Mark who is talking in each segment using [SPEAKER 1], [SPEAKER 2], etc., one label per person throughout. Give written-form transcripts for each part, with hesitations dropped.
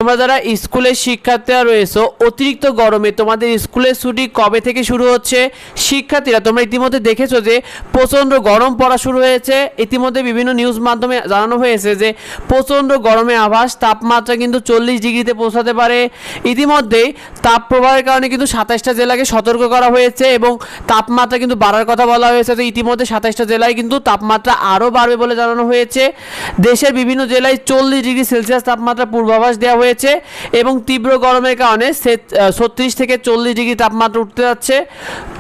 [SPEAKER 1] তোমরা যারা স্কুলের শিক্ষার্থীরা রয়েছো অতিরিক্ত গরমে তোমাদের স্কুলের ছুটি কবে থেকে শুরু হচ্ছে? শিক্ষার্থীরা তোমরা ইতিমধ্যে দেখেছো যে প্রচণ্ড গরম পড়া শুরু হয়েছে। ইতিমধ্যে বিভিন্ন নিউজ মাধ্যমে জানানো হয়েছে যে প্রচণ্ড গরমে আভাস, তাপমাত্রা কিন্তু 40 ডিগ্রিতে পৌঁছাতে পারে। ইতিমধ্যেই তাপ প্রবাহের কারণে কিন্তু 27টা জেলাকে সতর্ক করা হয়েছে এবং তাপমাত্রা কিন্তু বাড়ার কথা বলা হয়েছে। তো ইতিমধ্যে 27টা জেলায় কিন্তু তাপমাত্রা আরও বাড়বে বলে জানানো হয়েছে। দেশের বিভিন্ন জেলায় 40 ডিগ্রি সেলসিয়াস তাপমাত্রা পূর্বাভাস দেওয়া হয়েছে এবং তীব্র গরমের কারণে 36 থেকে 40 ডিগ্রি তাপমাত্রা উঠতে যাচ্ছে।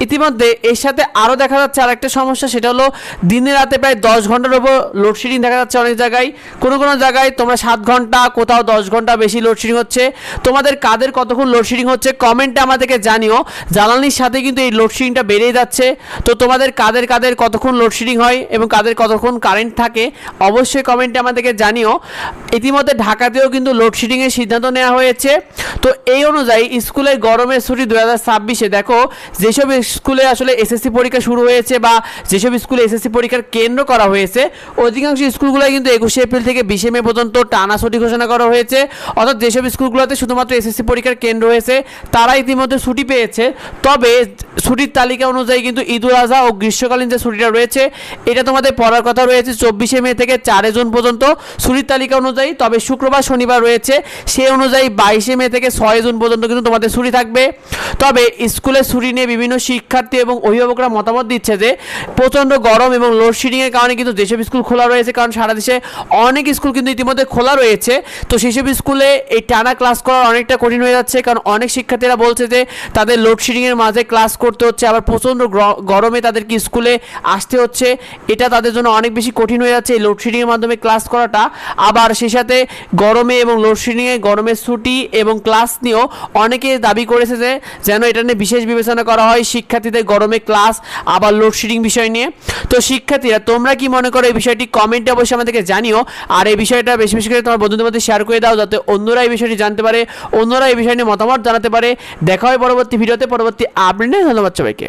[SPEAKER 1] ইতিমধ্যে এর সাথে আরও দেখা যাচ্ছে আরেকটা সমস্যা, সেটা হলো দিনে রাতে প্রায় 10 ঘন্টার উপর লোডশেডিং দেখা যাচ্ছে অনেক জায়গায়। কোনো জায়গায় তোমরা 7 ঘন্টা, কোথাও 10 ঘন্টা বেশি লোডশেডিং হচ্ছে। তোমাদের কাদের কতক্ষণ লোডশেডিং হচ্ছে কমেন্টে আমাদেরকে জানিও। জ্বালানির সাথে কিন্তু এই লোডশেডিংটা বেড়েই যাচ্ছে। তো তোমাদের কাদের কতক্ষণ লোডশেডিং হয় এবং কাদের কতক্ষণ কারেন্ট থাকে অবশ্যই কমেন্টে আমাদেরকে জানিও। ইতিমধ্যে ঢাকাতেও কিন্তু লোডশেডিংয়ের সিদ্ধান্ত নেওয়া হয়েছে। তো এই অনুযায়ী স্কুলের গরমের ছুটি 2026-এ দেখো যেসব স্কুলে আসলে এসএসসি পরীক্ষা শুরু হয়েছে বা যেসব স্কুলে এসএসসি পরীক্ষার কেন্দ্র করা হয়েছে অধিকাংশ স্কুলগুলোই কিন্তু 21 এপ্রিল থেকে 20 মে পর্যন্ত টানা ছুটি ঘোষণা করা হয়েছে। অর্থাৎ যেসব স্কুলগুলোতে শুধুমাত্র এসএসসি পরীক্ষার কেন্দ্র হয়েছে তারা ইতিমধ্যে ছুটি পেয়েছে। তবে ছুটির তালিকা অনুযায়ী কিন্তু ঈদুল আজহা ও গ্রীষ্মকালীন যে ছুটিটা রয়েছে এটা তোমাদের পড়ার কথা রয়েছে 24 মে থেকে 4 জুন পর্যন্ত ছুটির তালিকা অনুযায়ী। তবে শুক্রবার শনিবার রয়েছে সেই অনুযায়ী 22 মে থেকে 6 জুন পর্যন্ত কিন্তু তোমাদের ছুটি থাকবে। তবে স্কুলের ছুটি নিয়ে বিভিন্ন শিক্ষার্থী এবং অভিভাবকরা মতামত দিচ্ছে যে প্রচণ্ড গরম এবং লোডশেডিংয়ের কারণে কিন্তু যেসব স্কুল খোলা রয়েছে, কারণ সারা দেশে অনেক স্কুল কিন্তু ইতিমধ্যে খোলা রয়েছে, তো সেসব স্কুলে এই টানা ক্লাস করা অনেকটা কঠিন হয়ে যাচ্ছে। কারণ অনেক শিক্ষার্থীরা বলছে যে তাদের লোডশেডিংয়ের মাঝে ক্লাস করতে হচ্ছে, আবার প্রচণ্ড গরমে তাদেরকে স্কুলে আসতে হচ্ছে। এটা তাদের জন্য অনেক বেশি কঠিন হয়ে যাচ্ছে এই লোডশেডিংয়ের মাধ্যমে ক্লাস করাটা। আবার সেই সাথে গরমে এবং লোডশেডিংয়ে গরমের ছুটি এবং ক্লাস নিয়েও অনেকে দাবি করেছে যে যেন এটা নিয়ে বিশেষ বিবেচনা করা হয় শিক্ষার্থীদের গরমে ক্লাস আবার লোডশেডিং বিষয় নিয়ে। তো শিক্ষার্থীরা তোমরা কি মনে করো এই বিষয়টি কমেন্টে অবশ্যই আমাদেরকে জানিও। আর এই বিষয়টা বেশি বেশি করে তোমার বন্ধুদের মধ্যে শেয়ার করে দাও যাতে অন্যরা এই বিষয়টি জানতে পারে, অন্যরা এই বিষয় নিয়ে মতামত জানাতে পারে। দেখা হয় পরবর্তী ভিডিওতে, পরবর্তী আপডেটে। ধন্যবাদ সবাইকে।